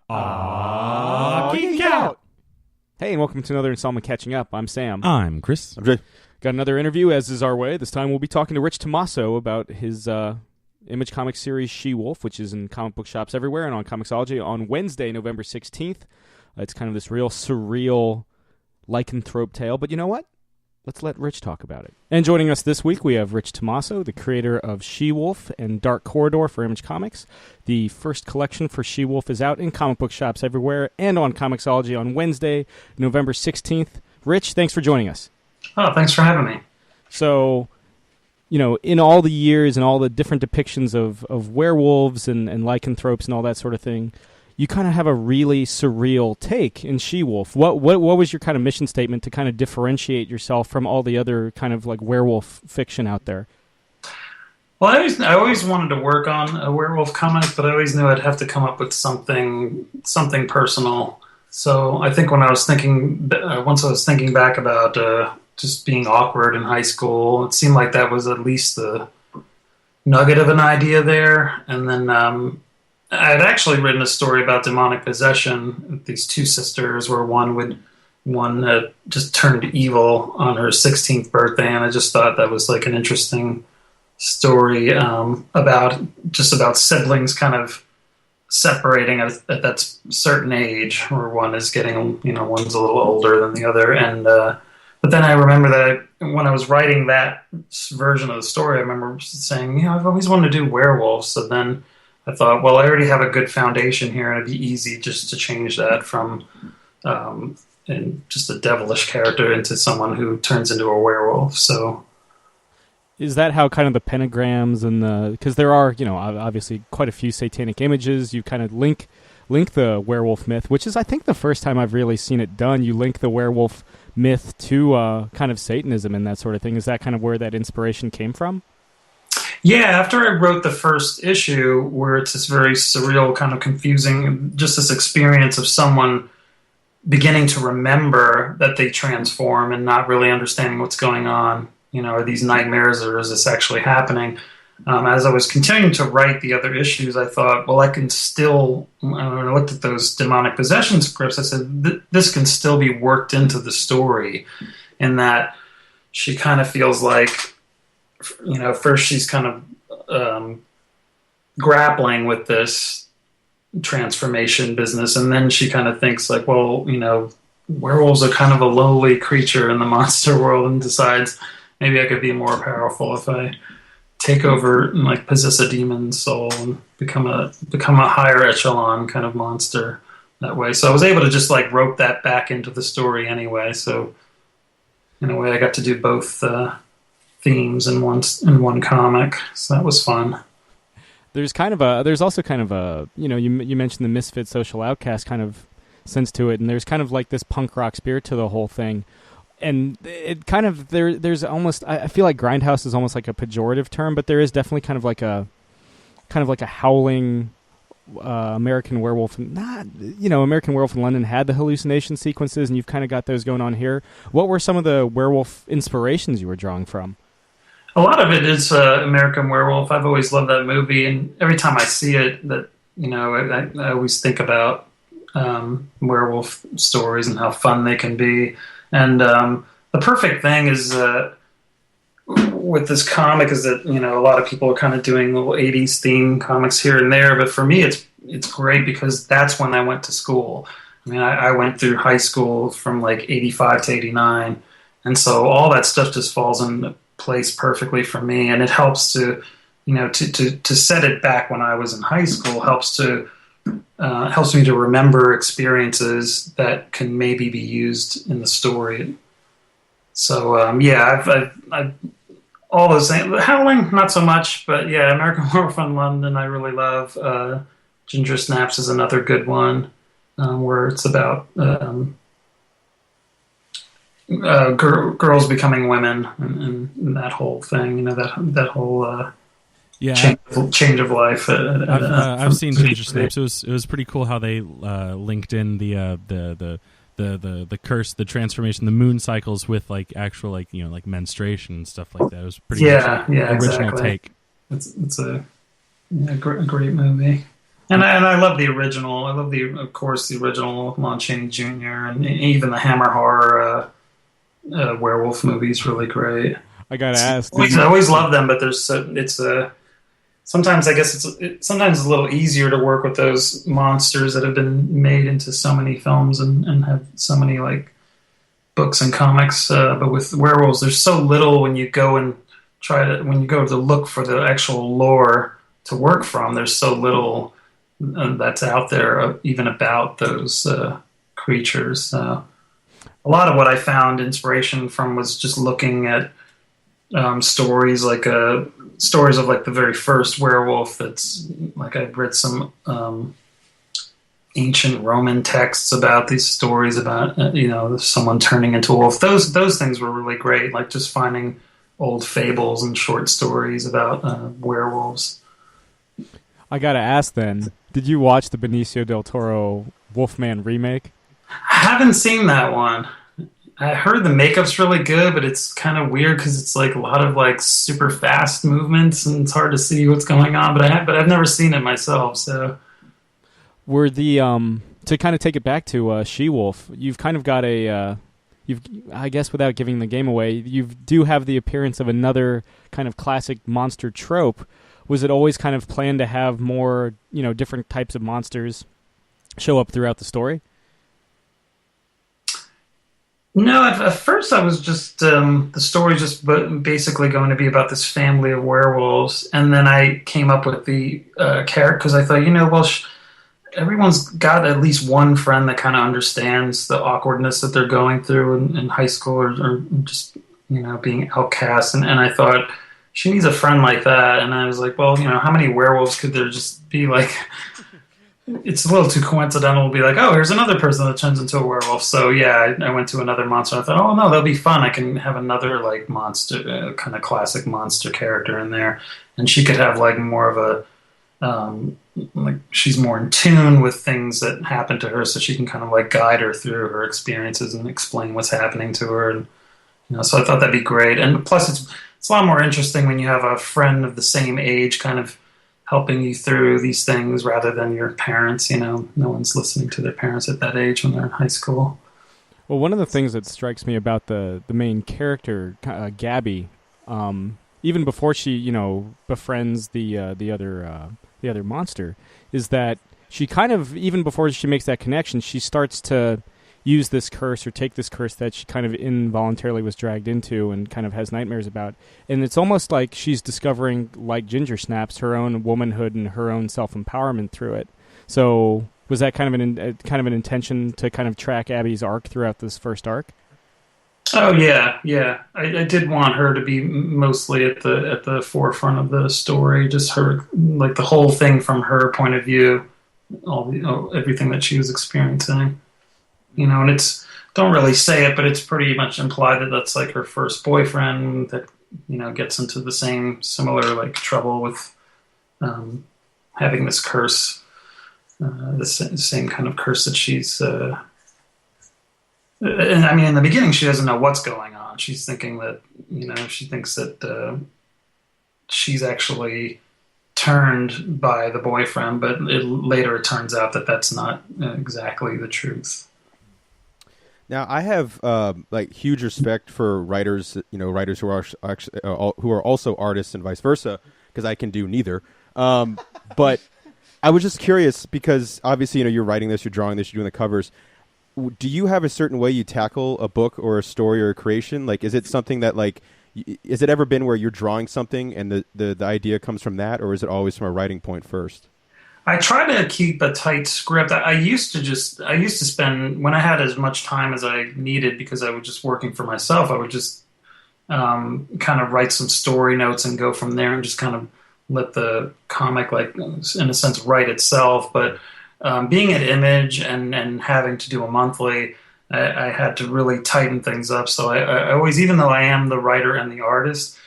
Geek Out! Hey, and welcome to another installment Catching Up. I'm Sam. I'm Chris. I'm Jay. Got another interview, as is our way. This time we'll be talking to Rich Tommaso about his Image Comics series She-Wolf, which is in comic book shops everywhere and on Comixology on Wednesday, November 16th. It's kind of this real surreal lycanthrope tale, but you know what? Let's let Rich talk about it. And joining us this week, we have Rich Tommaso, the creator of She-Wolf and Dark Corridor for Image Comics. The first collection for She-Wolf is out in comic book shops everywhere and on Comixology on Wednesday, November 16th. Rich, thanks for joining us. Oh, thanks for having me. So, you know, in all the years and all the different depictions of werewolves and lycanthropes and all that sort of thing, you kind of have a really surreal take in She-Wolf. What was your kind of mission statement to kind of differentiate yourself from all the other kind of like werewolf fiction out there? Well, I always wanted to work on a werewolf comic, but I always knew I'd have to come up with something personal. So I think when I was thinking, once I was thinking back about just being awkward in high school, it seemed like that was at least the nugget of an idea there. And then I had actually written a story about demonic possession. These two sisters, where one just turned evil on her 16th birthday, and I just thought that was like an interesting story about siblings kind of separating at that certain age, where one is getting, one's a little older than the other, and but then I remember that when I was writing that version of the story, I remember saying, I've always wanted to do werewolves. So then I thought, well, I already have a good foundation here, and it'd be easy just to change that from and just a devilish character into someone who turns into a werewolf. So, is that how kind of the pentagrams and because there are, obviously quite a few satanic images, you kind of link the werewolf myth, which is, I think, the first time I've really seen it done. You link the werewolf myth to kind of Satanism and that sort of thing. Is that kind of where that inspiration came from? Yeah, after I wrote the first issue, where it's this very surreal, kind of confusing, just this experience of someone beginning to remember that they transform and not really understanding what's going on. Are these nightmares, or is this actually happening? As I was continuing to write the other issues, I thought, well, I can still, when I looked at those demonic possession scripts, I said, this can still be worked into the story, in that she kind of feels like, first she's kind of grappling with this transformation business, and then she kind of thinks like, well, werewolves are kind of a lowly creature in the monster world, and decides maybe I could be more powerful if I take over and like possess a demon's soul and become a higher echelon kind of monster that way. So I was able to just like rope that back into the story anyway. So in a way, I got to do both themes in one comic, so that was fun. There's also kind of a you mentioned the misfit social outcast kind of sense to it, and there's kind of like this punk rock spirit to the whole thing, and it kind of there's almost, I feel like grindhouse is almost like a pejorative term, but there is definitely kind of like a howling American Werewolf. American Werewolf in London had the hallucination sequences, and you've kind of got those going on here. What were some of the werewolf inspirations you were drawing from? A lot of it is American Werewolf. I've always loved that movie, and every time I see it, I always think about werewolf stories and how fun they can be. And the perfect thing is with this comic is that a lot of people are kind of doing little 80s theme comics here and there, but for me it's great because that's when I went to school. I mean, I went through high school from like 85 to 89, and so all that stuff just falls into place perfectly for me, and it helps to to set it back when I was in high school helps me to remember experiences that can maybe be used in the story. So I've all those things. Howling, not so much, but yeah, American Werewolf in London I really love. Ginger Snaps is another good one, where it's about girls becoming women and that whole thing. That whole change of life. I've seen Ginger Snaps. It was pretty cool how they linked in the curse, the transformation, the moon cycles with like actual like menstruation and stuff like that. It was pretty original exactly. take. It's a great movie. And I love the original. I love of course, the original Lon Chaney Jr. and even the Hammer horror werewolf movies. Really great. I gotta ask. I always love them, but sometimes I guess sometimes it's a little easier to work with those monsters that have been made into so many films and have so many like books and comics. But with werewolves, there's so little when you go to look for the actual lore to work from. There's so little that's out there even about those creatures. A lot of what I found inspiration from was just looking at stories like stories of like the very first werewolf. That's like I've read some ancient Roman texts about these stories about someone turning into a wolf. Those things were really great. Like just finding old fables and short stories about werewolves. I gotta ask then, did you watch the Benicio del Toro Wolfman remake? I haven't seen that one. I heard the makeup's really good, but it's kind of weird because it's like a lot of like super fast movements and it's hard to see what's going on. But I've never seen it myself. So, were the to kind of take it back to She-Wolf, you've kind of got I guess without giving the game away, you do have the appearance of another kind of classic monster trope. Was it always kind of planned to have more, different types of monsters show up throughout the story? No, at first I was just the story just basically going to be about this family of werewolves, and then I came up with the character because I thought, everyone's got at least one friend that kind of understands the awkwardness that they're going through in high school or just being outcast, and I thought she needs a friend like that, and I was like, well, how many werewolves could there just be? Like, it's a little too coincidental to be like, oh, here's another person that turns into a werewolf. So yeah, I went to another monster. I thought, oh no, that'll be fun. I can have another like monster, kind of classic monster character in there, and she could have like more of a like she's more in tune with things that happen to her, so she can kind of like guide her through her experiences and explain what's happening to her. And so I thought that'd be great. And plus, it's a lot more interesting when you have a friend of the same age, kind of helping you through these things rather than your parents. No one's listening to their parents at that age when they're in high school. Well, one of the things that strikes me about the main character, Gabby, even before she befriends the other monster, is that she kind of, even before she makes that connection, she starts to use this curse or take this curse that she kind of involuntarily was dragged into and kind of has nightmares about. And it's almost like she's discovering, like Ginger Snaps, her own womanhood and her own self-empowerment through it. So was that kind of an intention to kind of track Abby's arc throughout this first arc? Oh yeah. I did want her to be mostly at the forefront of the story, just her, like the whole thing from her point of view, everything that she was experiencing. And it's, don't really say it, but it's pretty much implied that that's like her first boyfriend that, gets into the similar like trouble with having this curse, the same kind of curse that she's, and I mean, in the beginning, she doesn't know what's going on. She's thinking that, she thinks that she's actually turned by the boyfriend, but later it turns out that that's not exactly the truth. Now, I have like huge respect for writers, writers who are actually who are also artists and vice versa, because I can do neither. But I was just curious because obviously, you're writing this, you're drawing this, you're doing the covers. Do you have a certain way you tackle a book or a story or a creation? Like, is it something that is it ever been where you're drawing something and the idea comes from that, or is it always from a writing point first? I try to keep a tight script. I used to spend, when I had as much time as I needed because I was just working for myself, I would just kind of write some story notes and go from there and just kind of let the comic, like, in a sense, write itself. But being at Image and having to do a monthly, I had to really tighten things up. So I always, even though I am the writer and the artist,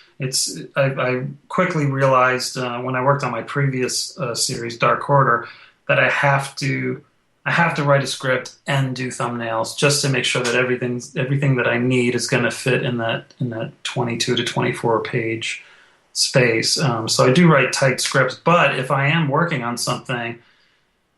I quickly realized when I worked on my previous series, Dark Corridor, that I have to write a script and do thumbnails just to make sure that everything that I need is going to fit in that 22 to 24 page space. So I do write tight scripts, but if I am working on something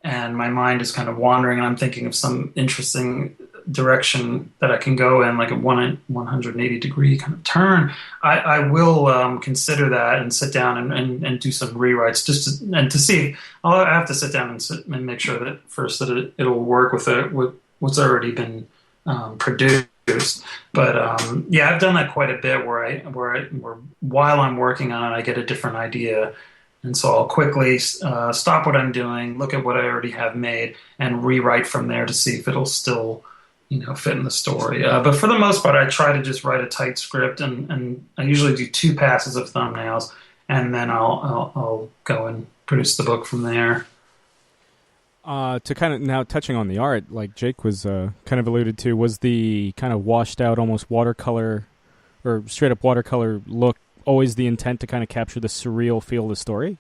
and my mind is kind of wandering, and I'm thinking of some interesting direction that I can go in, like a 180-degree kind of turn, I will consider that and sit down and do some rewrites to see. I have to sit down and make sure that first that it'll work with what's already been produced. But I've done that quite a bit where while I'm working on it, I get a different idea. And so I'll quickly stop what I'm doing, look at what I already have made, and rewrite from there to see if it'll still, fit in the story. But for the most part, I try to just write a tight script, and I usually do 2 passes of thumbnails, and then I'll go and produce the book from there. To kind of now touching on the art, like Jake was kind of alluded to, was the kind of washed out, almost watercolor or straight up watercolor look always the intent to kind of capture the surreal feel of the story?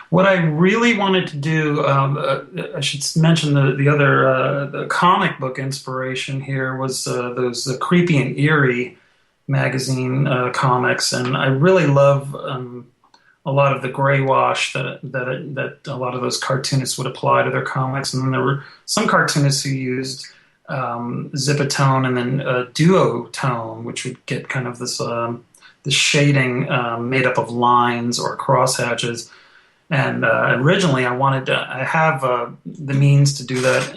What I really wanted to do, I should mention the other the comic book inspiration here was those Creepy and Eerie magazine comics, and I really love a lot of the gray wash that a lot of those cartoonists would apply to their comics. And then there were some cartoonists who used zipatone and then duotone, which would get kind of this the shading made up of lines or crosshatches. And originally, I have the means to do that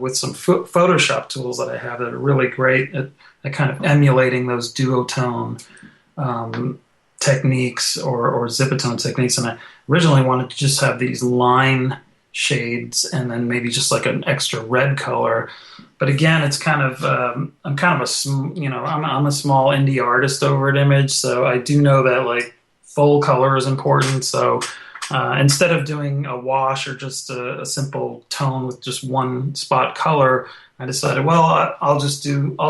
with some Photoshop tools that I have that are really great at kind of emulating those duotone techniques or zipatone techniques. And I originally wanted to just have these line shades and then maybe just like an extra red color. But again, it's kind of I'm kind of I'm a small indie artist over at Image, so I do know that like full color is important. So instead of doing a wash or just a simple tone with just one spot color, I decided, well, I'll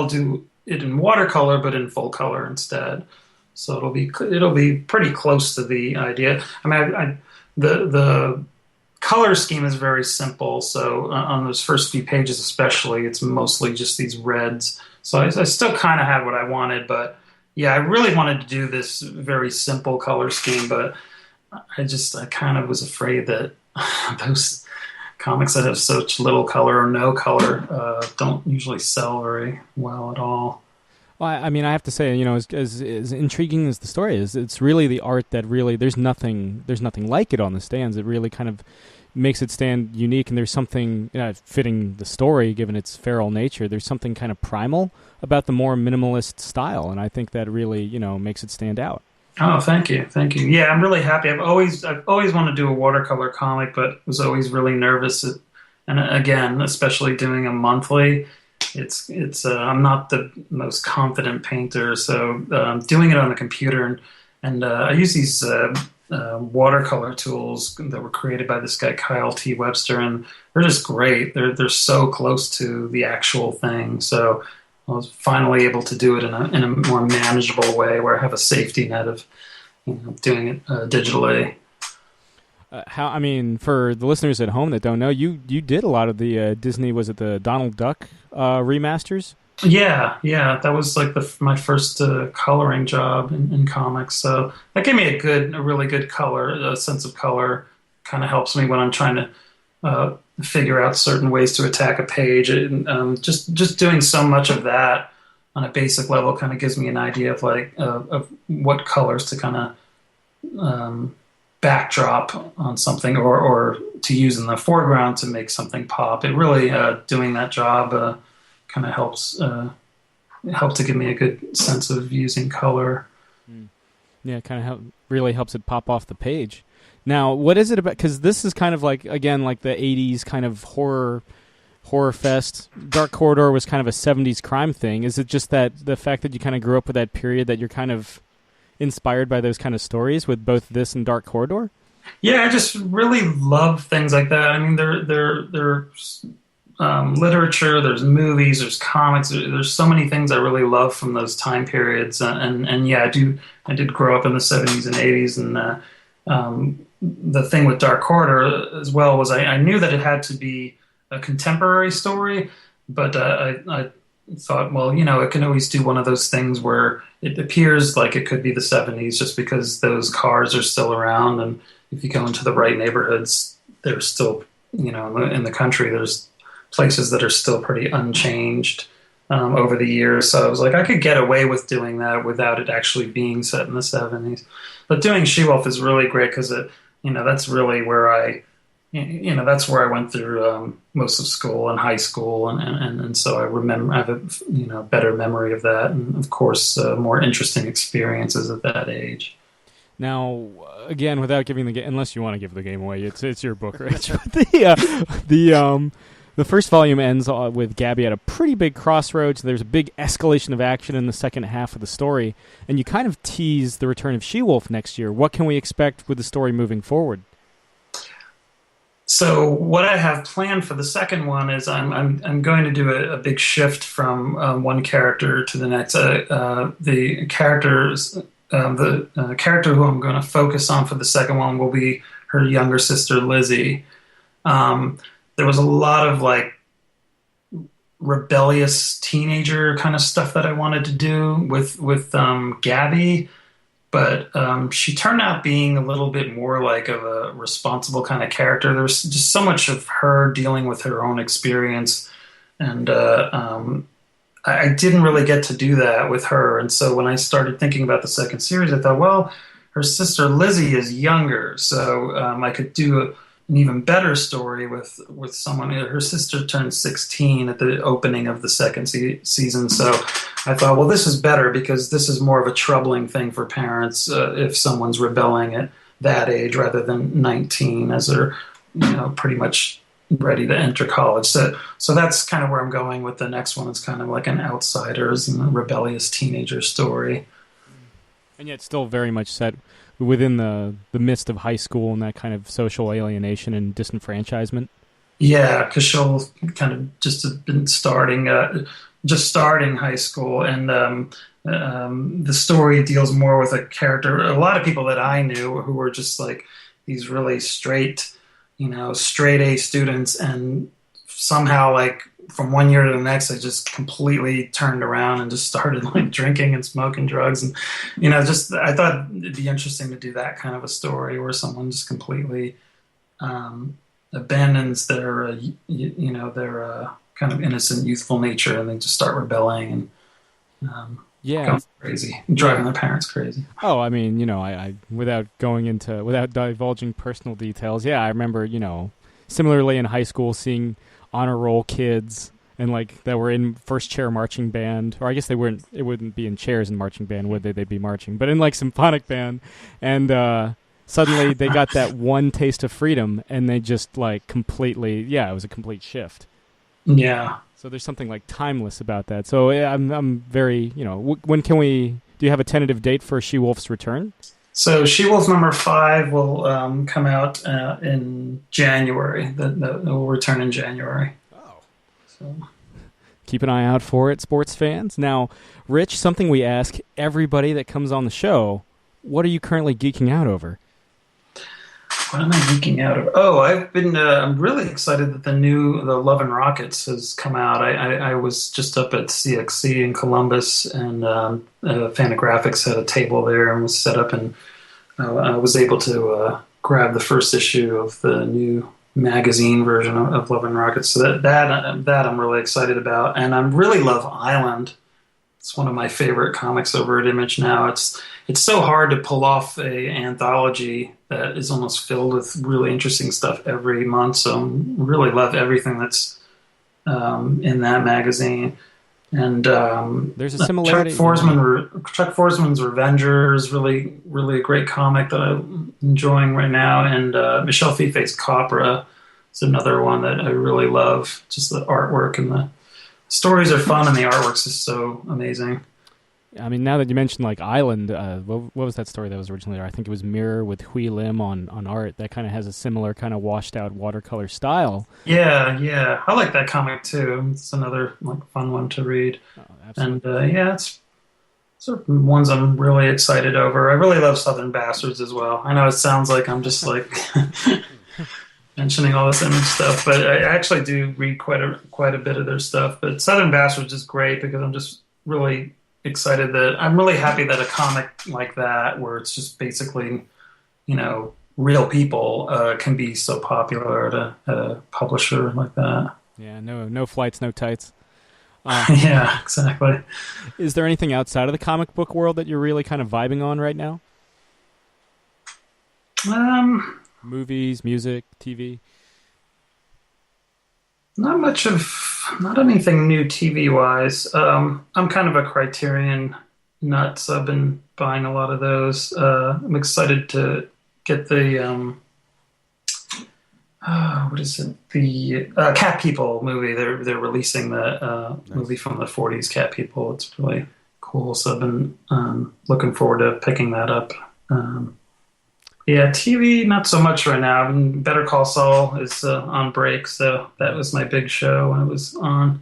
do it in watercolor, but in full color instead. So it'll be pretty close to the idea. I mean, the color scheme is very simple. So on those first few pages, especially, it's mostly just these reds. So I still kind of had what I wanted, but yeah, I really wanted to do this very simple color scheme, but I kind of was afraid that those comics that have such little color or no color don't usually sell very well at all. Well, I mean, I have to say, as intriguing as the story is, it's really the art that really there's nothing like it on the stands. It really kind of makes it stand unique, and there's something fitting the story, given its feral nature. There's something kind of primal about the more minimalist style, and I think that really makes it stand out. Oh, thank you. Yeah, I'm really happy. I've always wanted to do a watercolor comic, but was always really nervous. And again, especially doing a monthly, it's I'm not the most confident painter, so doing it on the computer and I use these watercolor tools that were created by this guy Kyle T. Webster, and they're just great. They're so close to the actual thing. So I was finally able to do it in a more manageable way, where I have a safety net of doing it digitally. For the listeners at home that don't know, you did a lot of the Disney, was it the Donald Duck remasters? Yeah, that was like my first coloring job in comics. So that gave me a really good sense of color. Kind of helps me when I'm trying to figure out certain ways to attack a page. And just doing so much of that on a basic level kind of gives me an idea of of what colors to kind of backdrop on something or to use in the foreground to make something pop. It really doing that job kind of helps to give me a good sense of using color. Yeah, it kind of really helps it pop off the page. Now, what is it about? Because this is kind of like the 80s kind of horror fest. Dark Corridor was kind of a 70s crime thing. Is it just that the fact that you kind of grew up with that period that you're kind of inspired by those kind of stories with both this and Dark Corridor? Yeah, I just really love things like that. I mean, there's literature, there's movies, there's comics. There's so many things I really love from those time periods. And yeah, I did grow up in the 70s and 80s. And the thing with Dark Corridor as well was I knew that it had to be a contemporary story, but I thought, well, it can always do one of those things where it appears like it could be the 70s just because those cars are still around, and if you go into the right neighborhoods, they're still in the country, there's places that are still pretty unchanged over the years. So I was like, I could get away with doing that without it actually being set in the 70s. But doing She-Wolf is really great because that's really where that's where I went through most of school and high school, and so I have a better memory of that, and of course more interesting experiences at that age. Now, again, without giving the game, unless you want to give the game away, it's your book, Rich. But the first volume ends with Gabby at a pretty big crossroads. There's a big escalation of action in the second half of the story, and you kind of tease the return of She-Wolf next year. What can we expect with the story moving forward? So what I have planned for the second one is I'm going to do a big shift from one character to the next. The character who I'm going to focus on for the second one will be her younger sister Lizzie. There was a lot of like rebellious teenager kind of stuff that I wanted to do with Gabby, but she turned out being a little bit more like of a responsible kind of character. There was just so much of her dealing with her own experience, and I didn't really get to do that with her. And so when I started thinking about the second series, I thought, well, her sister Lizzie is younger, so I could do an even better story with someone. Her sister turned 16 at the opening of the second season, so I thought, well, this is better because this is more of a troubling thing for parents if someone's rebelling at that age rather than 19, as they're pretty much ready to enter college. So that's kind of where I'm going with the next one. It's kind of like an outsiders and rebellious teenager story. And yet still very much set within the midst of high school and that kind of social alienation and disenfranchisement. Yeah, because she'll kind of just have been starting high school, and the story deals more with a character. A lot of people that I knew who were just like these really straight A students, and somehow like from one year to the next, they just completely turned around and just started like drinking and smoking drugs. And, I thought it'd be interesting to do that kind of a story where someone just completely abandons their kind of innocent, youthful nature, and they just start rebelling and going crazy, driving their parents crazy. Oh, I mean, I without divulging personal details, I remember, similarly in high school seeing honor roll kids and like that were in first chair marching band, or I guess it wouldn't be in chairs in marching band, would they? They'd be marching, but in like symphonic band, and suddenly they got that one taste of freedom, and they just like completely, it was a complete shift. Yeah. So there's something like timeless about that. So I'm very, when can we? Do you have a tentative date for She-Wolf's return? So She-Wolf number 5 will come out in January. That will return in January. Oh. So keep an eye out for it, sports fans. Now, Rich, something we ask everybody that comes on the show: what are you currently geeking out over? What am I geeking out of? Oh, I've been. I'm really excited that the Love and Rockets has come out. I was just up at CXC in Columbus, and Fantagraphics had a table there and was set up, and I was able to grab the first issue of the new magazine version of Love and Rockets. So that I'm really excited about, and I really love Island. It's one of my favorite comics over at Image now. It's so hard to pull off a anthology that is almost filled with really interesting stuff every month. So I really love everything that's in that magazine. And there's a similarity. Chuck Forsman's Revenger is really, really a great comic that I'm enjoying right now. And Michel Fife's Copra is another one that I really love. Just the artwork and the stories are fun, and the artwork's just so amazing. I mean, now that you mentioned like Island, what was that story that was originally there? I think it was Mirror with Hui Lim on art. That kind of has a similar kind of washed out watercolor style. Yeah, I like that comic too. It's another like fun one to read. Oh, absolutely. And it's sort of ones I'm really excited over. I really love Southern Bastards as well. I know it sounds like I'm just like mentioning all this Image stuff, but I actually do read quite a bit of their stuff. But Southern Bastards is great because I'm just really excited that I'm really happy that a comic like that, where it's just basically, real people can be so popular at a publisher like that. Yeah, no flights, no tights. Yeah, exactly. Is there anything outside of the comic book world that you're really kind of vibing on right now? Movies, music, TV? Not anything new TV wise. I'm kind of a Criterion nut, so I've been buying a lot of those. I'm excited to get the what is it? The Cat People movie. They're releasing the movie from the '40s, Cat People. It's really cool. So I've been looking forward to picking that up. Yeah, TV not so much right now. Better Call Saul is on break, so that was my big show when it was on.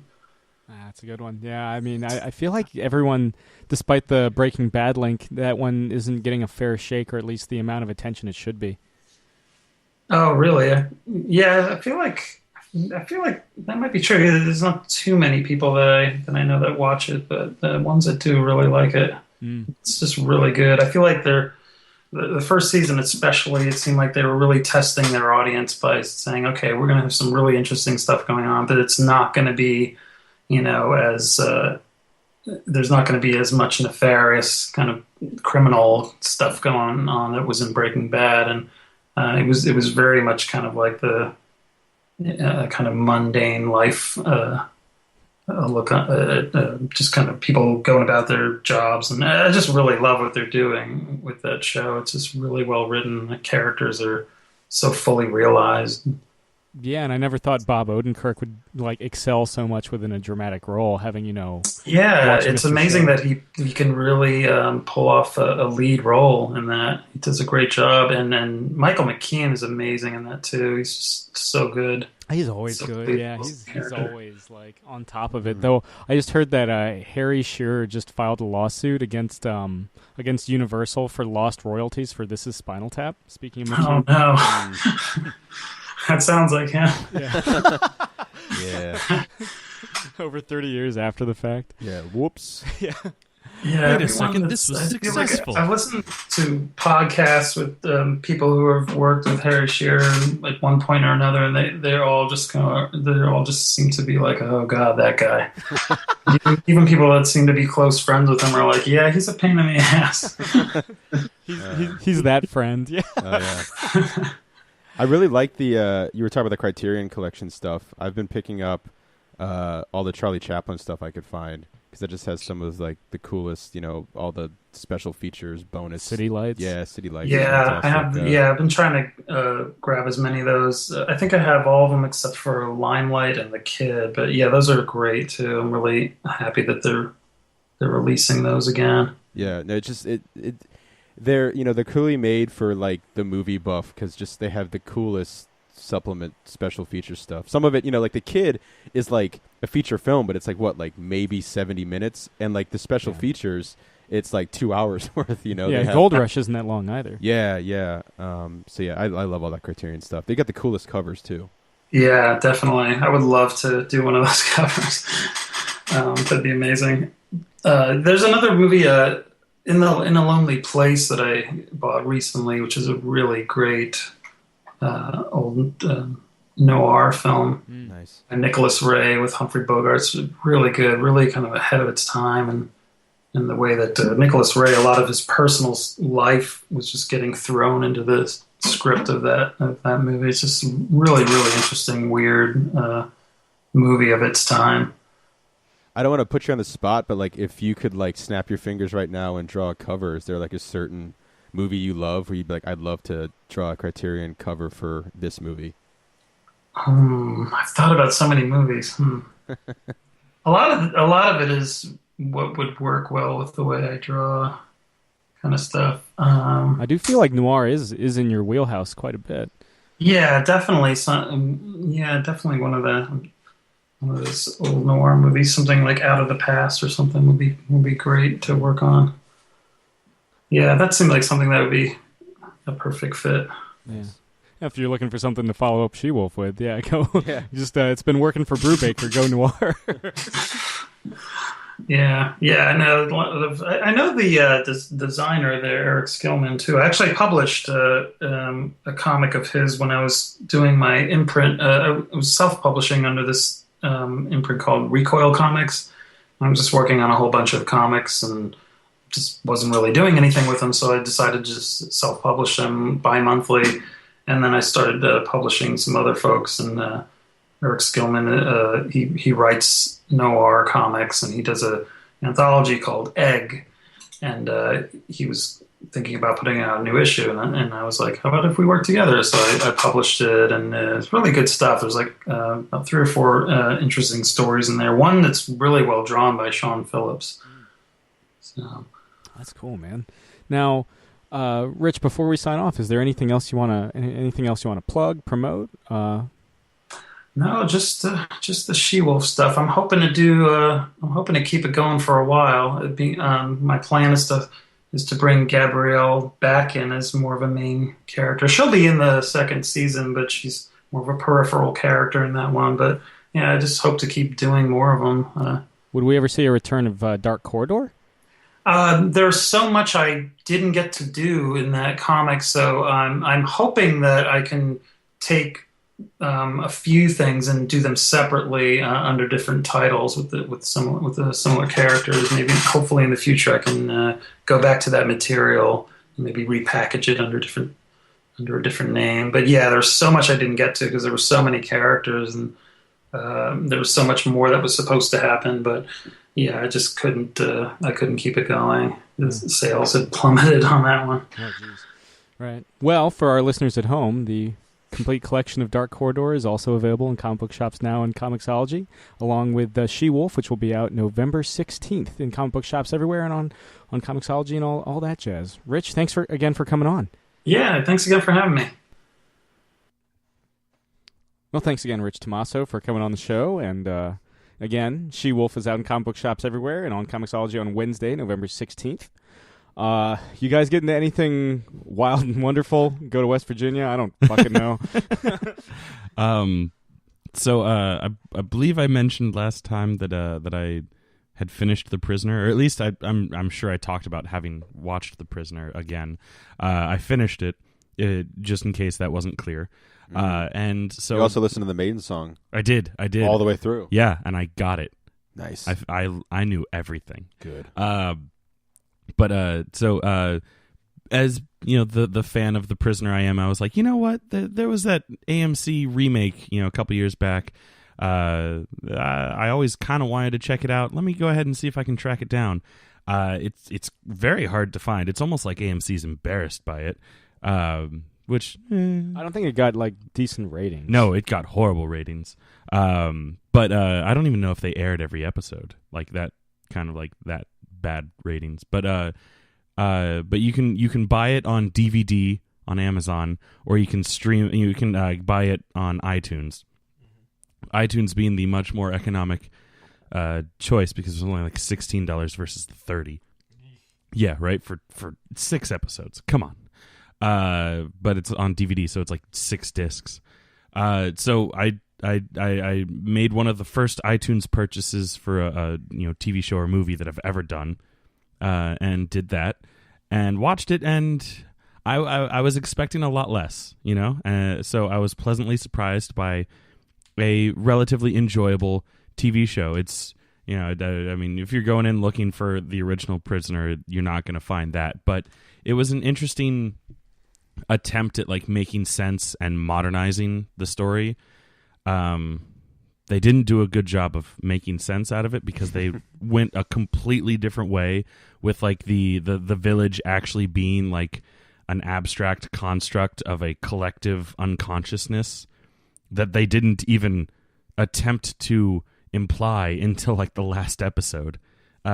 That's a good one. Yeah, I mean, I feel like everyone, despite the Breaking Bad link, that one isn't getting a fair shake, or at least the amount of attention it should be. Oh, really? Yeah, I feel like that might be true. There's not too many people that I know that watch it, but the ones that do really like it. It's just really good. I feel like the first season especially, it seemed like they were really testing their audience by saying, okay, we're going to have some really interesting stuff going on, but it's not going to be, as there's not going to be as much nefarious kind of criminal stuff going on that was in Breaking Bad. And it was very much kind of like the kind of mundane life look, just kind of people going about their jobs, and I just really love what they're doing with that show. It's just really well written. The characters are so fully realized. Yeah, and I never thought Bob Odenkirk would excel so much within a dramatic role, having Yeah, it's amazing that he can really pull off a lead role in that. He does a great job, and then Michael McKean is amazing in that too. He's just so good. He's always good. Yeah, he's always on top of it. Though I just heard that Harry Shearer just filed a lawsuit against Universal for lost royalties for This Is Spinal Tap. Speaking of McKean. Oh no. That sounds like him. Yeah. Yeah. Over 30 years after the fact. Yeah. Whoops. Yeah. Wait a second. This was successful. I listened to podcasts with people who have worked with Harry Shearer at one point or another, and they all just seem to be like, oh god, that guy. Even people that seem to be close friends with him are like, yeah, he's a pain in the ass. He's that friend. Yeah. Yeah. I really like the you were talking about the Criterion Collection stuff. I've been picking up all the Charlie Chaplin stuff I could find, because it just has some of the coolest, all the special features, bonus city lights. Yeah, city lights. Yeah, I've been trying to grab as many of those. I think I have all of them except for Limelight and The Kid. But yeah, those are great too. I'm really happy that they're releasing those again. Yeah, no, it's just they're clearly made for the movie buff, because just they have the coolest supplement special feature stuff. Some of it, The Kid is a feature film, but it's maybe 70 minutes, and the special features, it's 2 hours worth. Yeah, Gold Rush isn't that long either. Yeah. So yeah, I love all that Criterion stuff. They got the coolest covers too. Yeah, definitely. I would love to do one of those covers. That'd be amazing. There's another movie, In a Lonely Place, that I bought recently, which is a really great old noir film. Nice. By Nicholas Ray with Humphrey Bogart. It's really good, really kind of ahead of its time, and in the way that Nicholas Ray, a lot of his personal life was just getting thrown into the script of that movie. It's just really, really interesting, weird movie of its time. I don't want to put you on the spot, but if you could snap your fingers right now and draw a cover, is there a certain movie you love where you'd be like, I'd love to draw a Criterion cover for this movie? I've thought about so many movies. A lot of it is what would work well with the way I draw, kind of stuff. I do feel like noir is in your wheelhouse quite a bit. Yeah, definitely. Definitely one of those old noir movies, something like Out of the Past or something would be great to work on. Yeah, that seemed like something that would be a perfect fit. Yeah. After you're looking for something to follow up She-Wolf with, go. Yeah. Just it's been working for Brubaker. Go Noir. Yeah, I know. I know the designer there, Eric Skillman, too. I actually published a comic of his when I was doing my imprint. I was self-publishing under this imprint called Recoil Comics. I was just working on a whole bunch of comics and just wasn't really doing anything with them, so I decided to just self-publish them bi-monthly. And then I started publishing some other folks, and Eric Skillman, he writes noir comics, and he does an anthology called Egg, and he was thinking about putting out a new issue, and I was like, how about if we work together? So I published it, and it's really good stuff. There's like about 3 or 4 interesting stories in there. One that's really well drawn by Sean Phillips. So that's cool, man. Now, Rich, before we sign off, is there anything else you want to plug, promote? No, just the She-Wolf stuff. I'm hoping to keep it going for a while. My plan is to bring Gabrielle back in as more of a main character. She'll be in the second season, but she's more of a peripheral character in that one. But yeah, I just hope to keep doing more of them. Would we ever see a return of Dark Corridor? There's so much I didn't get to do in that comic, so I'm hoping that I can take a few things and do them separately under different titles with similar characters. Maybe hopefully in the future I can go back to that material and maybe repackage it under a different name. But yeah, there's so much I didn't get to because there were so many characters and there was so much more that was supposed to happen. But yeah, I just couldn't. I couldn't keep it going. The sales had plummeted on that one. Oh, geez. Right. Well, for our listeners at home, the complete collection of Dark Corridor is also available in comic book shops now and Comixology, along with She-Wolf, which will be out November 16th in comic book shops everywhere and on Comixology and all that jazz. Rich, thanks again for coming on. Yeah, thanks again for having me. Well, thanks again, Rich Tommaso, for coming on the show. And again, She-Wolf is out in comic book shops everywhere and on Comixology on Wednesday, November 16th. You guys get into anything wild and wonderful? Go to West Virginia? I don't fucking know. So I believe I mentioned last time that I had finished The Prisoner, or at least I'm sure I talked about having watched The Prisoner again. I finished it just in case that wasn't clear. And so you also listened to the Maiden song. I did all the way through. Yeah, and I got it. Nice. I knew everything. Good. So as you know, the fan of The Prisoner I am, I was like, you know what? There was that AMC remake, a couple years back. I always kind of wanted to check it out. Let me go ahead and see if I can track it down. It's very hard to find. It's almost like AMC's embarrassed by it. Which I don't think it got like decent ratings. No, it got horrible ratings. But I don't even know if they aired every episode like that, kind of like that bad ratings. But you can buy it on DVD on Amazon, or you can stream. You can buy it on iTunes. iTunes being the much more economic choice because it's only like $16 versus the $30. Yeah, right, for 6 episodes. Come on. But it's on DVD, so it's like 6 discs. So I made one of the first iTunes purchases for a TV show or movie that I've ever done, and did that and watched it, and I was expecting a lot less, so I was pleasantly surprised by a relatively enjoyable TV show. It's I mean, if you're going in looking for the original Prisoner, you're not going to find that, but it was an interesting attempt at like making sense and modernizing the story. They didn't do a good job of making sense out of it because they went a completely different way with like the village actually being like an abstract construct of a collective unconsciousness that they didn't even attempt to imply until like the last episode.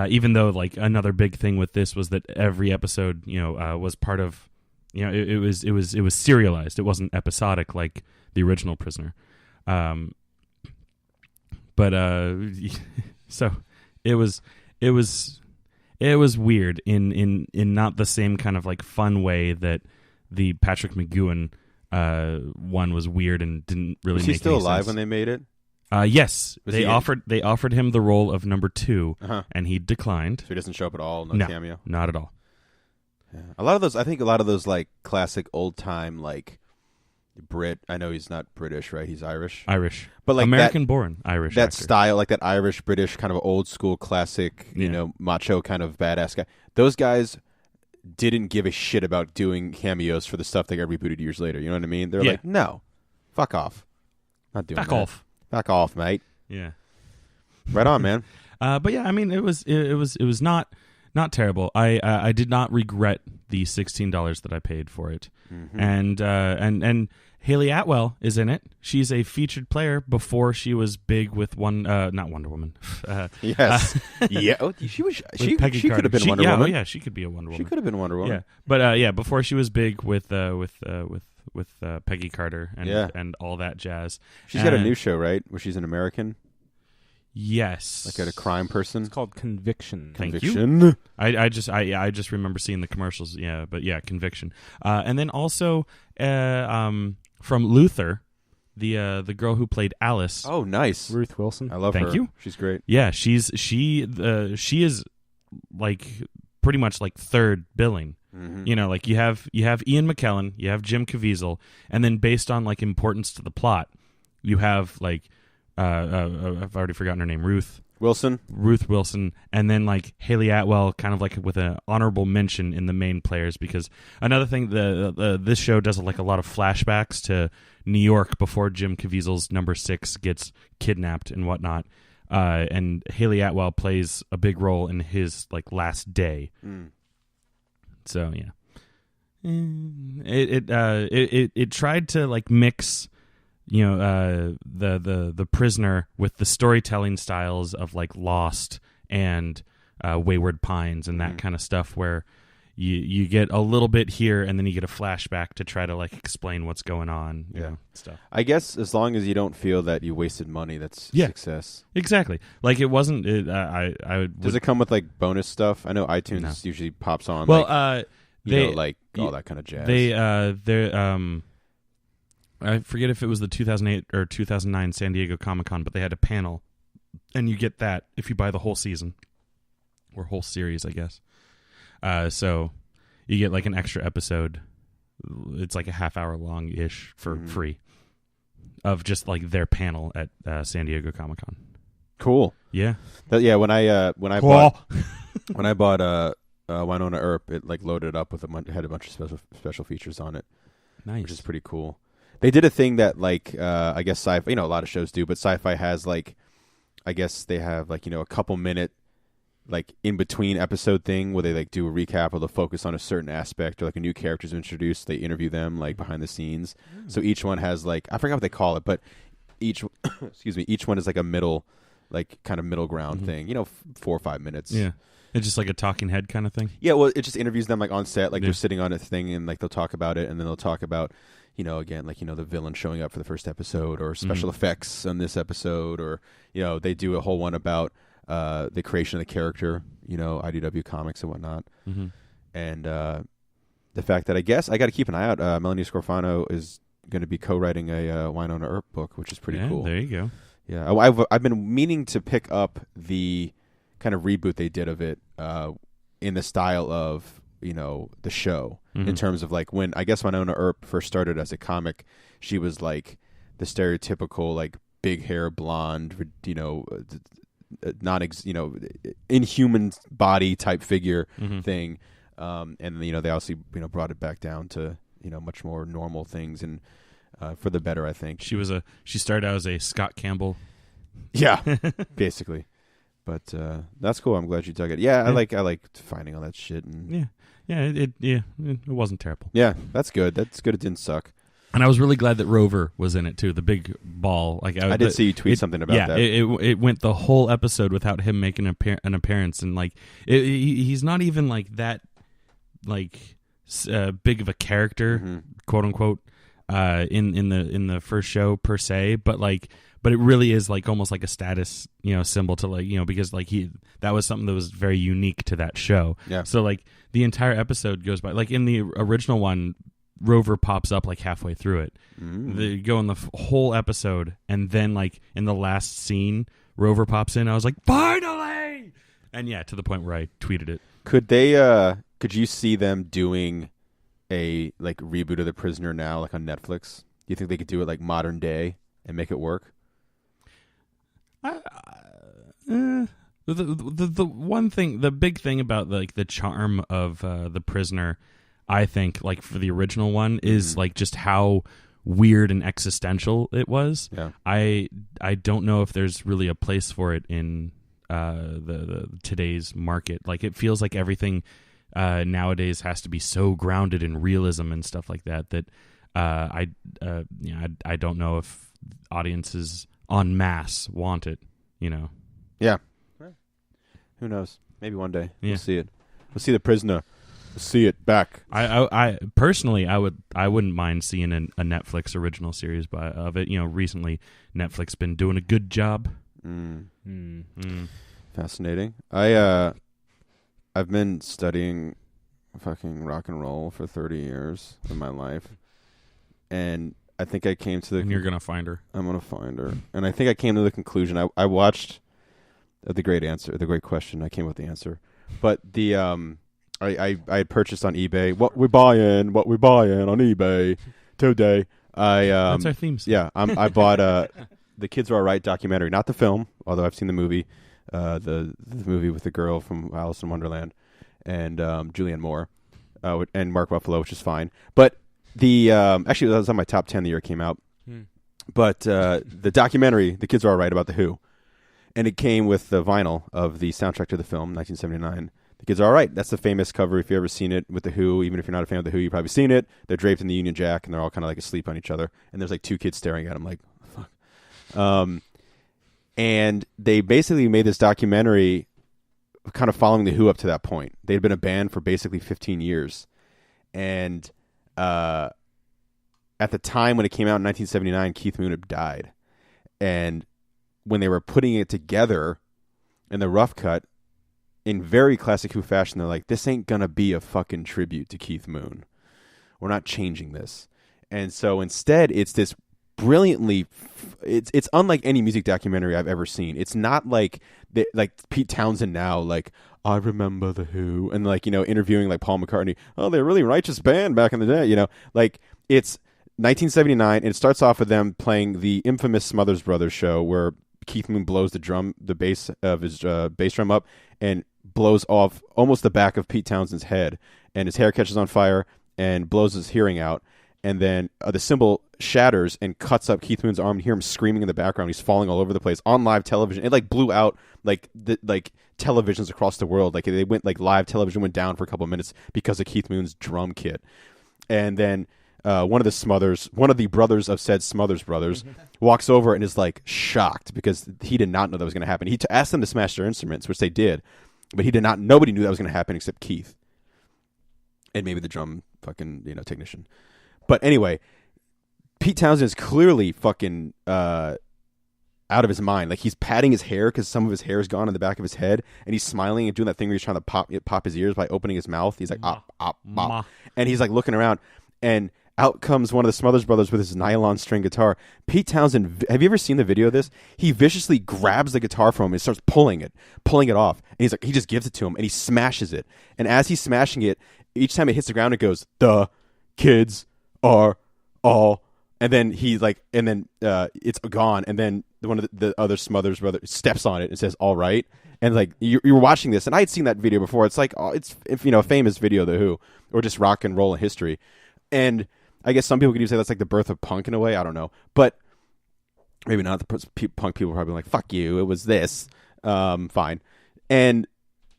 Even though like another big thing with this was that every episode, was part of, it was serialized. It wasn't episodic like the original Prisoner. So it was weird in not the same kind of like fun way that the Patrick McGowan one was weird and didn't really Was make he still any alive sense. when they made it? Yes, Was they he- offered him the role of number 2, Uh-huh. and he declined. So he doesn't show up at all? No, No. cameo? Not at all. Yeah. I think a lot of those like classic old time like Brit. I know he's not British, right? He's Irish. But like American-born Irish that actor. style, like that Irish British kind of old school classic, you Yeah. know, macho kind of badass guy. Those guys didn't give a shit about doing cameos for the stuff that got rebooted years later. You know what I mean? They're Yeah. like, no, fuck off, not doing Back that. off. Back off, mate. Yeah. Right on, man. But yeah, I mean, it was not terrible. I did not regret the $16 that I paid for it, Mm-hmm. and Haley Atwell is in it. She's a featured player before she was big with not Wonder Woman. Yes. Yeah. Oh, she with she Peggy could Carter. have been Wonder yeah, Woman. Oh yeah, she could be a Wonder Woman. She could have been Wonder Woman. Yeah, but before she was big with Peggy Carter and Yeah. and all that jazz. She's got a And- new show, right? Where she's an American, Yes, like a crime person. It's called Conviction. Thank you. Conviction. I just remember seeing the commercials. Yeah, but yeah, Conviction. And then also from Luther, the girl who played Alice. Oh, nice. Ruth Wilson. I love Thank her. you. She's great. Yeah, she is like pretty much like third billing. Mm-hmm. You know, like you have Ian McKellen, you have Jim Caviezel, and then based on like importance to the plot, you have like I've already forgotten her name, Ruth Wilson, and then like Haley Atwell, kind of like with an honorable mention in the main players. Because another thing, this show does like a lot of flashbacks to New York before Jim Caviezel's number 6 gets kidnapped and whatnot. And Haley Atwell plays a big role in his like last day. Mm. So yeah, it tried to like mix, you know, the prisoner with the storytelling styles of like Lost and Wayward Pines and that kind of stuff, where you get a little bit here and then you get a flashback to try to like explain what's going on. You know, stuff. I guess as long as you don't feel that you wasted money, that's success. Exactly. Like it wasn't. Does it come with like bonus stuff? I know iTunes usually pops on. Well, like, they like all that kind of jazz. I forget if it was the 2008 or 2009 San Diego Comic-Con, but they had a panel, and you get that if you buy the whole season or whole series, I guess. So you get like an extra episode. It's like a half-hour long-ish for free of just like their panel at San Diego Comic-Con. Cool. Yeah. When I bought Winona Earp, it like loaded up with had a bunch of special features on it. Nice. Which is pretty cool. They did a thing that like I guess sci-fi, you know, a lot of shows do, but sci-fi has like, I guess they have like, you know, a couple minute like in between episode thing where they like do a recap or they'll focus on a certain aspect, or like a new character's introduced, they interview them like behind the scenes. So each one has like, I forgot what they call it, but each each one is like a middle, like kind of middle ground thing, you know, 4 or 5 minutes. Yeah. It's just like a talking head kind of thing. Yeah, well, it just interviews them like on set, like they're sitting on a thing, and like they'll talk about it, and then they'll talk about, you know, again, like, you know, the villain showing up for the first episode, or special effects on this episode, or, you know, they do a whole one about the creation of the character, you know, IDW Comics and whatnot. And the fact that I guess I got to keep an eye out. Melanie Scorfano is going to be co-writing a Winona Earp book, which is pretty cool. There you go. Yeah, I've been meaning to pick up the kind of reboot they did of it in the style of, you know, the show, in terms of like when I guess Winona Earp first started as a comic, she was like the stereotypical like big hair, blonde, you know, inhuman body type figure thing, and you know they also, you know, brought it back down to, you know, much more normal things, and for the better, I think. She started out as a Scott Campbell. Yeah, basically. But that's cool. I'm glad you dug it. Yeah, I like finding all that shit. And it wasn't terrible. Yeah, that's good. That's good. It didn't suck. And I was really glad that Rover was in it too. The big ball. Like I did see you tweet something about that. It went the whole episode without him making an appearance, and like he's not even like that like big of a character, quote unquote, in the first show per se, but it really is like almost like a status, you know, symbol to, like, you know, because like that was something that was very unique to that show. Yeah. So like the entire episode goes by, like in the original one, Rover pops up like halfway through it. They go in the whole episode, and then like in the last scene, Rover pops in. I was like, finally! And yeah, to the point where I tweeted it. Could they? Could you see them doing a like reboot of The Prisoner now, like on Netflix? Do you think they could do it like modern day and make it work? The one thing, the big thing about like the charm of The Prisoner, I think, like for the original one, is like just how weird and existential it was. Yeah. I don't know if there's really a place for it in the today's market. Like it feels like everything nowadays has to be so grounded in realism and stuff like that. That I don't know if audiences en masse want it. You know. Yeah. Who knows? Maybe one day Yeah. we'll see it. We'll see The Prisoner. We'll see it back. I personally, I wouldn't mind seeing a Netflix original series of it. You know, recently Netflix been doing a good job. Fascinating. I've been studying fucking rock and roll for 30 years of my life, and I think I came to the. And you're gonna find her. I'm gonna find her, and I think I came to the conclusion. I watched the great answer, the great question. I came with the answer, but the I had purchased on eBay. What we buying on eBay today. That's our theme song. Yeah, I bought the Kids Are Alright documentary, not the film, although I've seen the movie, the movie with the girl from Alice in Wonderland and Julianne Moore and Mark Ruffalo, which is fine. But the actually that was on my top 10 the year it came out. But the documentary, The Kids Are Alright, about The Who, and it came with the vinyl of the soundtrack to the film, 1979. The Kids Are Alright. That's the famous cover. If you've ever seen it with The Who, even if you're not a fan of The Who, you've probably seen it. They're draped in the Union Jack, and they're all kind of like asleep on each other. And there's like two kids staring at them like, fuck. And they basically made this documentary kind of following The Who up to that point. They'd been a band for basically 15 years. And at the time when it came out in 1979, Keith Moon had died. And when they were putting it together in the rough cut, in very classic Who fashion, they're like, this ain't gonna be a fucking tribute to Keith Moon. We're not changing this. And so instead, it's this brilliantly, it's unlike any music documentary I've ever seen. It's not like Pete Townsend now, like, I remember The Who, and like, you know, interviewing like Paul McCartney. Oh, they're a really righteous band back in the day, you know. Like, it's 1979, and it starts off with them playing the infamous Smothers Brothers show where Keith Moon blows the bass of his bass drum up and blows off almost the back of Pete Townsend's head, and his hair catches on fire and blows his hearing out. And then the cymbal shatters and cuts up Keith Moon's arm. You hear him screaming in the background. He's falling all over the place on live television. It like blew out like televisions across the world. Like they went like live television went down for a couple of minutes because of Keith Moon's drum kit. And then one of the brothers of said Smothers Brothers walks over and is like shocked because he did not know that was going to happen. He asked them to smash their instruments, which they did, but he did not. Nobody knew that was going to happen except Keith and maybe the drum fucking technician. But anyway, Pete Townsend is clearly fucking out of his mind. Like he's patting his hair because some of his hair is gone in the back of his head, and he's smiling and doing that thing where he's trying to pop his ears by opening his mouth. He's like op, and he's like looking around, and out comes one of the Smothers Brothers with his nylon string guitar. Pete Townsend, have you ever seen the video of this? He viciously grabs the guitar from him and starts pulling it off, and he's like, he just gives it to him, and he smashes it. And as he's smashing it, each time it hits the ground, it goes, "The kids are all," and then it's gone, and then one of the other Smothers Brother steps on it and says, "All right." And like you were watching this, and I had seen that video before. It's like, it's a famous video of The Who or just rock and roll in history. And I guess some people could even say that's like the birth of punk in a way. I don't know, but maybe not. The punk people are probably like, "Fuck you, it was this." Fine, and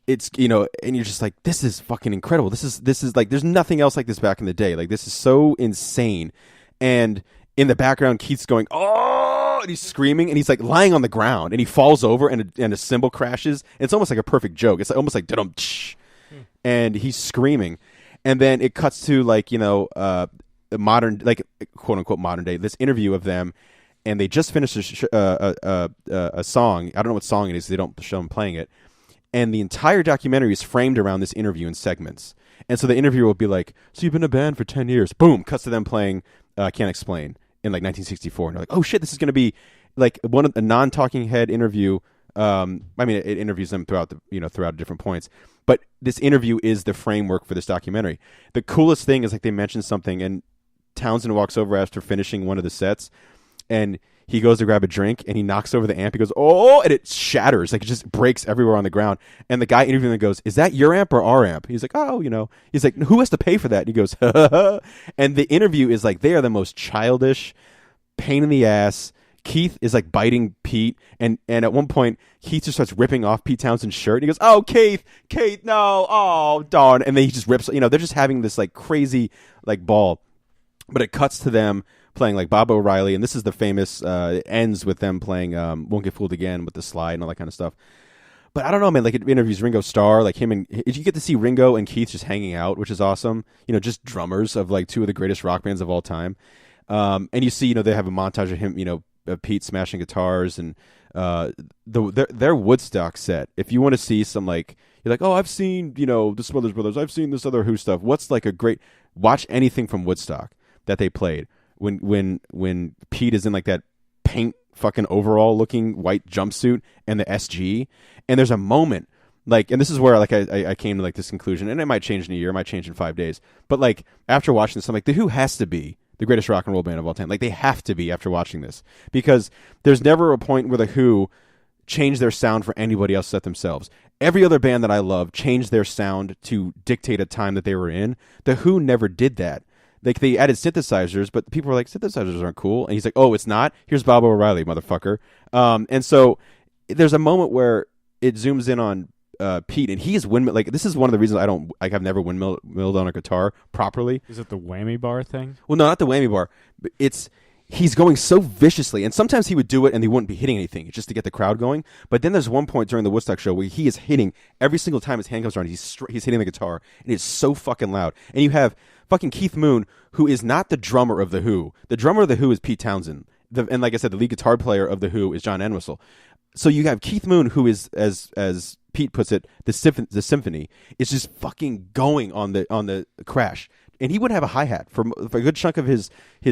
it's and you're just like, this is fucking incredible. This is like, there's nothing else like this back in the day. Like, this is so insane. And in the background, Keith's going, "Oh!" and he's screaming, and he's like lying on the ground, and he falls over, and a cymbal crashes. It's almost like a perfect joke. It's almost like da-dum, and he's screaming, and then it cuts to like modern, like quote unquote modern day, this interview of them, and they just finished a song. I don't know what song it is. They don't show them playing it. And the entire documentary is framed around this interview in segments. And so the interviewer will be like, so you've been in a band for 10 years. Boom, cuts to them playing Can't Explain in like 1964. And they're like, oh shit, this is going to be like a non-talking head interview. I mean, it interviews them throughout different points. But this interview is the framework for this documentary. The coolest thing is like they mentioned something, and Townsend walks over after finishing one of the sets, and he goes to grab a drink, and he knocks over the amp. He goes, oh, and it shatters. Like, it just breaks everywhere on the ground. And the guy interviewing him goes, is that your amp or our amp? He's like, oh, He's like, who has to pay for that? And he goes, ha, ha, ha. And the interview is like, they are the most childish, pain in the ass. Keith is like biting Pete, and at one point Keith just starts ripping off Pete Townsend's shirt, and he goes, "Oh, Keith, no, oh darn!" And then he just rips. They're just having this like crazy like ball, but it cuts to them playing like Bob O'Reilly, and this is the famous. It ends with them playing "Won't Get Fooled Again" with the slide and all that kind of stuff. But I don't know, man. Like, it interviews Ringo Starr, like him, and you get to see Ringo and Keith just hanging out, which is awesome. Just drummers of like two of the greatest rock bands of all time. And you see, they have a montage of him, Pete smashing guitars, and their Woodstock set. If you want to see some like, you're like, oh, I've seen the Smothers Brothers, I've seen this other Who stuff. What's like a great watch anything from Woodstock that they played when Pete is in like that paint fucking overall looking white jumpsuit and the SG, and there's a moment like, and this is where like I came to like this conclusion, and it might change in a year, it might change in 5 days, but like after watching this, I'm like, the Who has to be the greatest rock and roll band of all time. Like, they have to be after watching this, because there's never a point where the Who changed their sound for anybody else except themselves. Every other band that I love changed their sound to dictate a time that they were in. The Who never did that. Like, they added synthesizers, but people were like, synthesizers aren't cool. And he's like, oh, it's not? Here's Bob O'Reilly, motherfucker. And so there's a moment where it zooms in on Pete, and he is windmill. Like, this is one of the reasons I've never windmilled on a guitar properly. Is it the whammy bar thing? Well, no, not the whammy bar. But he's going so viciously, and sometimes he would do it and he wouldn't be hitting anything just to get the crowd going. But then there's one point during the Woodstock show where he is hitting every single time his hand comes around. He's hitting the guitar, and it's so fucking loud. And you have fucking Keith Moon, who is not the drummer of the Who. The drummer of the Who is Pete Townsend, and like I said, the lead guitar player of the Who is John Entwistle. So you have Keith Moon, who is as Pete puts it, the symphony is just fucking going on the crash, and he wouldn't have a hi-hat for a good chunk of his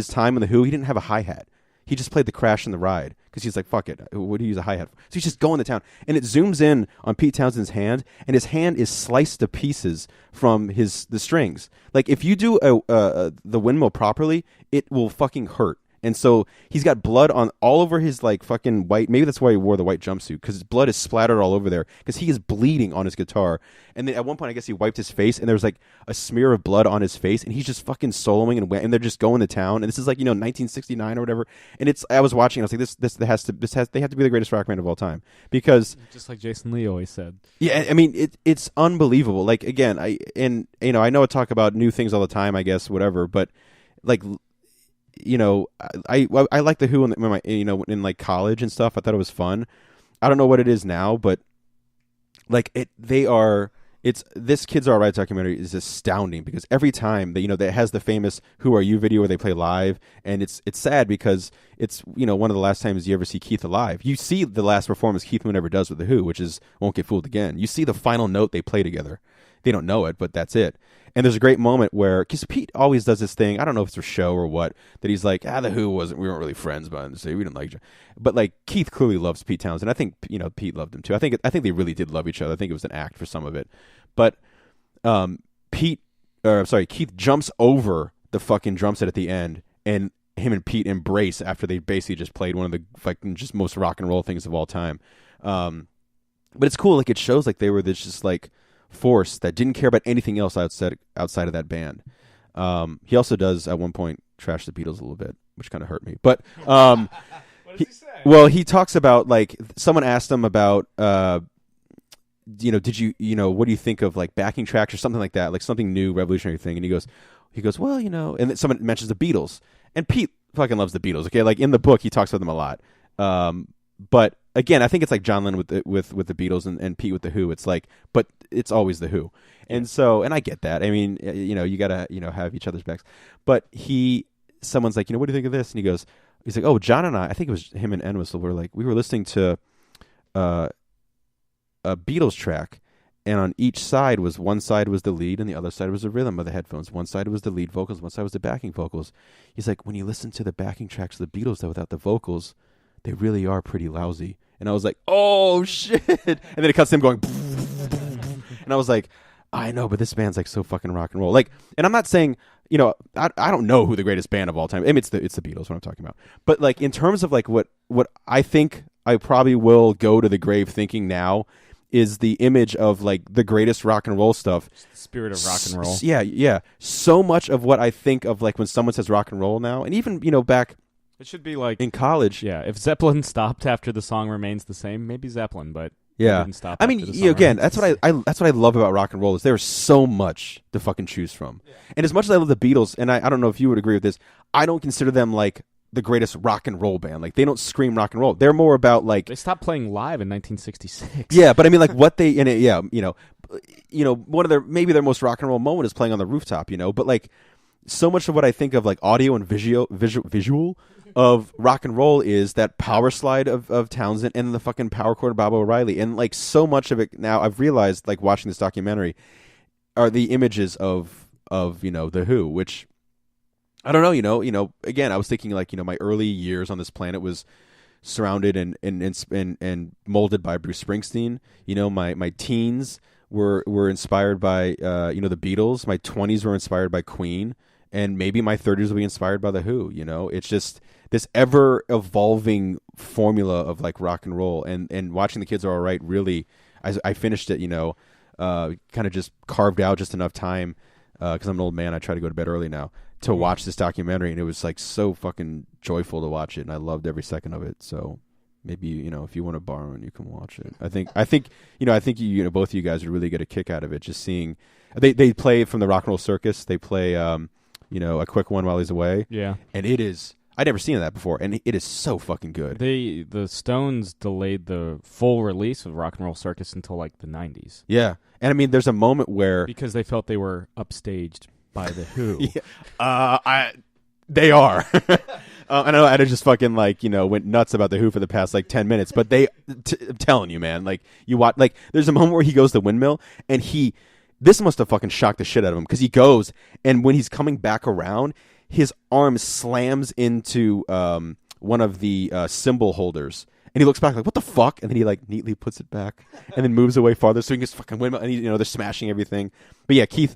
time in the Who. He didn't have a hi-hat. He just played the crash and the ride because he's like, fuck it, what do you use a hi-hat for? So he's just going to town, and it zooms in on Pete Townsend's hand, and his hand is sliced to pieces from the strings. Like, if you do the windmill properly, it will fucking hurt. And so he's got blood on all over his like fucking white. Maybe that's why he wore the white jumpsuit, because his blood is splattered all over there because he is bleeding on his guitar. And then at one point, I guess he wiped his face, and there was like a smear of blood on his face, and he's just fucking soloing and they're just going to town. And this is like 1969 or whatever. And I was watching, and I was like, they have to be the greatest rock band of all time, because just like Jason Lee always said. Yeah, I mean it's unbelievable. Like, again, I know I talk about new things all the time, I guess, whatever, but like. I like the Who in like college and stuff. I thought it was fun. I don't know what it is now, but like this Kids Are Alright documentary is astounding, because every time that that has the famous "Who Are You" video where they play live, and it's sad because it's one of the last times you ever see Keith alive. You see the last performance Keith Moon ever does with the Who, which is "Won't Get Fooled Again." You see the final note they play together. They don't know it, but that's it. And there's a great moment where, because Pete always does this thing, I don't know if it's a show or what, that he's like, the Who we weren't really friends, but we didn't like each other. But like, Keith clearly loves Pete Townsend. I think Pete loved him too. I think they really did love each other. I think it was an act for some of it. But Keith jumps over the fucking drum set at the end, and him and Pete embrace after they basically just played one of the fucking just most rock and roll things of all time. But it's cool. Like, it shows like they were this just like force that didn't care about anything else outside of that band. He also does at one point trash the Beatles a little bit, which kind of hurt me. But what does he say? Well, he talks about, like, someone asked him about did you what do you think of like backing tracks or something like that, like something new, revolutionary thing, and he goes well, and then someone mentions the Beatles, and Pete fucking loves the Beatles. Okay, like in the book he talks about them a lot, but again, I think it's like John Lennon with the Beatles and Pete with the Who. It's like, but it's always the Who. And so, and I get that. I mean, you gotta, have each other's backs. But someone's like, what do you think of this? And he's like, oh, John and I think it was him and Entwistle, we were listening to a Beatles track, and on each side was one side was the lead and the other side was the rhythm of the headphones. One side was the lead vocals, one side was the backing vocals. He's like, when you listen to the backing tracks of the Beatles though, without the vocals, they really are pretty lousy. And I was like, oh shit! And then it cuts to him going, and I was like, I know, but this band's like so fucking rock and roll. Like, and I'm not saying, you know, I don't know who the greatest band of all time. I mean, it's the Beatles, what I'm talking about. But like in terms of like what I think I probably will go to the grave thinking now is the image of like the greatest rock and roll stuff. It's the spirit of rock and roll. Yeah. So much of what I think of like when someone says rock and roll now, and even, you know, back It should be like in college. Yeah, if Zeppelin stopped after the song remains the same, maybe Zeppelin, but yeah. didn't stop. I mean, after the song again, remains that's what that's what I love about rock and roll is there's so much to fucking choose from. Yeah. And as much as I love the Beatles, and I don't know if you would agree with this, I don't consider them like the greatest rock and roll band. Like they don't scream rock and roll. They're more about like they stopped playing live in 1966. Yeah, but I mean like what they in it. Yeah, you know, one of their maybe their most rock and roll moment is playing on the rooftop. You know, but like so much of what I think of like audio and visual of rock and roll is that power slide of Townsend and the fucking power chord of Bob O'Reilly, and like so much of it now I've realized like watching this documentary are the images of you know the Who, which I don't know, you know. Again, I was thinking like, you know, my early years on this planet was surrounded and molded by Bruce Springsteen. You know, my teens were inspired by you know the Beatles. My 20s were inspired by Queen, and maybe my 30s will be inspired by the Who. You know, it's just this ever evolving formula of like rock and roll. And watching The Kids Are All Right really, I finished it. You know, kind of just carved out just enough time because I'm an old man. I try to go to bed early now to watch this documentary, and it was like so fucking joyful to watch it, and I loved every second of it. So maybe, you know, if you want to borrow and you can watch it. I think you know both of you guys would really get a kick out of it, just seeing they play from the Rock and Roll Circus. They play you know, A Quick One While He's Away. Yeah. And it is, I'd never seen that before, and it is so fucking good. The Stones delayed the full release of Rock and Roll Circus until like the 90s. Yeah. And I mean there's a moment where because they felt they were upstaged by the Who. Yeah. They are. I know I just fucking like, you know, went nuts about the Who for the past like 10 minutes, but I'm telling you, man, like you watch, like there's a moment where he goes to the windmill and this must have fucking shocked the shit out of him because he goes and when he's coming back around, his arm slams into one of the cymbal holders. And he looks back like, what the fuck? And then he like neatly puts it back and then moves away farther so he can just fucking windmill. And you know, they're smashing everything. But yeah, Keith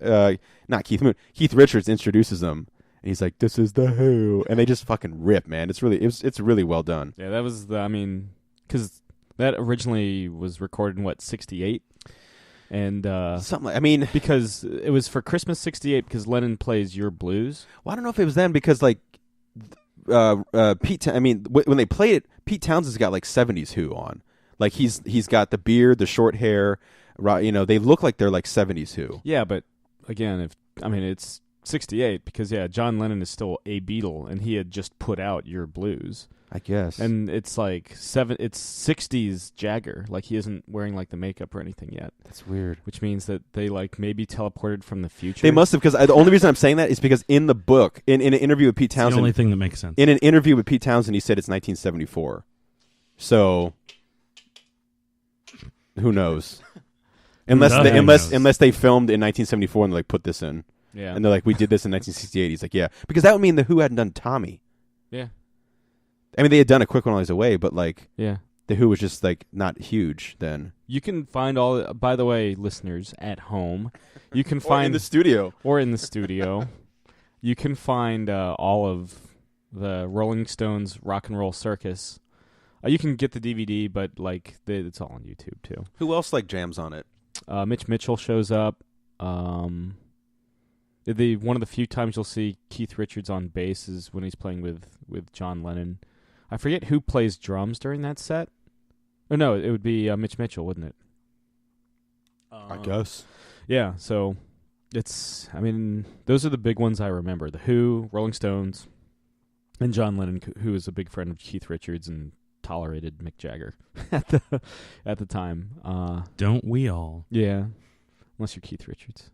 Richards introduces them. And he's like, this is the Who. And they just fucking rip, man. It's really well done. Yeah, that was because that originally was recorded in, 68? And something like, I mean, because it was for Christmas 68 because Lennon plays Your Blues. Well, I don't know if it was then because like Pete, I mean, when they played it, Pete Townsend's got like 70s Who on. Like he's got the beard, the short hair, right? You know, they look like they're like 70s Who. Yeah, but again, it's 68 because John Lennon is still a Beatle and he had just put out Your Blues. I guess. And it's like it's 60s Jagger. Like he isn't wearing like the makeup or anything yet. That's weird. Which means that they like maybe teleported from the future. They must have, because the only reason I'm saying that is because in the book, in an interview with Pete Townsend, the only thing that makes sense. In an interview with Pete Townsend, he said it's 1974. So who knows? Unless they filmed in 1974 and they like put this in. Yeah. And they're like, we did this in 1968. He's like, yeah, because that would mean the Who hadn't done Tommy. Yeah. I mean, they had done A Quick One While He's Away, but like, yeah, the Who was just like not huge then. You can find all. By the way, listeners at home, you can or find in the studio. You can find all of the Rolling Stones Rock and Roll Circus. You can get the DVD, but like it's all on YouTube too. Who else like jams on it? Mitch Mitchell shows up. One of the few times you'll see Keith Richards on bass is when he's playing with John Lennon. I forget who plays drums during that set. Or no, it would be Mitch Mitchell, wouldn't it? I guess. Yeah, so those are the big ones I remember. The Who, Rolling Stones, and John Lennon, who was a big friend of Keith Richards and tolerated Mick Jagger at the time. Don't we all? Yeah. Unless you're Keith Richards.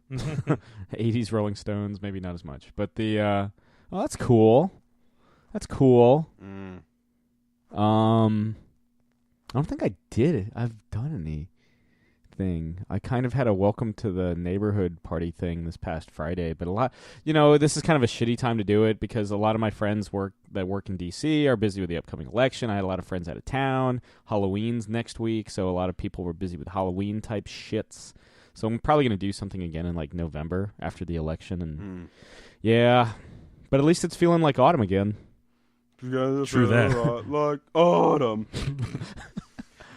80s Rolling Stones, maybe not as much. But that's cool. That's cool. Mm. I don't think I did it. I've done any thing. I kind of had a welcome to the neighborhood party thing this past Friday, but this is kind of a shitty time to do it because a lot of my friends that work in D.C. are busy with the upcoming election. I had a lot of friends out of town. Halloween's next week, so a lot of people were busy with Halloween type shits. So I'm probably going to do something again in like November after the election, and yeah, but at least it's feeling like autumn again. True that. Like autumn.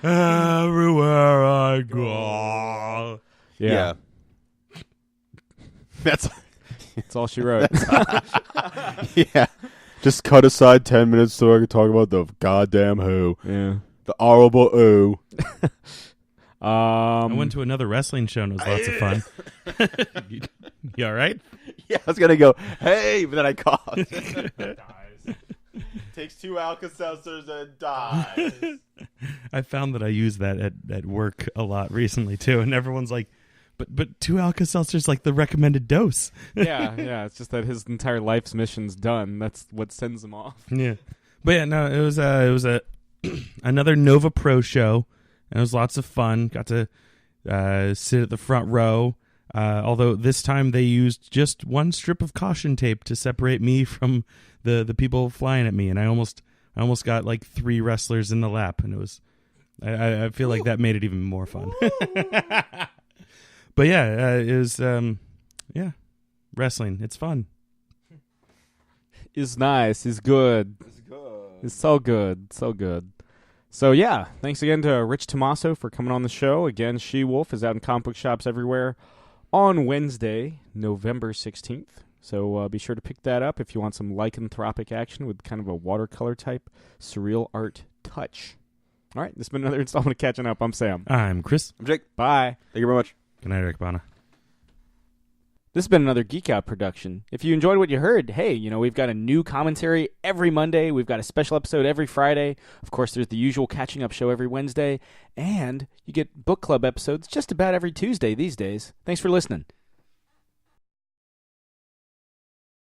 Everywhere I go. Yeah. That's all she wrote. yeah. Just cut aside 10 minutes so I can talk about the goddamn Who. Yeah. The horrible Who. I went to another wrestling show and it was lots of fun. You all right? Yeah, I was going to go, hey, but then I coughed. Takes 2 Alka-Seltzers and dies. I found that I use that at work a lot recently too, and everyone's like, but 2 Alka-Seltzers like the recommended dose. yeah. It's just that his entire life's mission's done. That's what sends him off. Yeah, but yeah, no, it was a another Nova Pro show, and it was lots of fun. Got to sit at the front row. Although this time they used just one strip of caution tape to separate me from the people flying at me, and I almost got like 3 wrestlers in the lap, and it was I feel like that made it even more fun. But yeah, it was wrestling. It's fun. It's nice. It's good. It's so good. So good. So yeah, thanks again to Rich Tommaso for coming on the show. Again, She-Wolf is out in comic book shops everywhere on Wednesday, November 16th. So be sure to pick that up if you want some lycanthropic action with kind of a watercolor type surreal art touch. All right, this has been another installment of Catching Up. I'm Sam. I'm Chris. I'm Jake. Bye. Thank you very much. Good night, Eric Bana. This has been another Geek Out production. If you enjoyed what you heard, hey, we've got a new commentary every Monday. We've got a special episode every Friday. Of course, there's the usual Catching Up show every Wednesday. And you get book club episodes just about every Tuesday these days. Thanks for listening.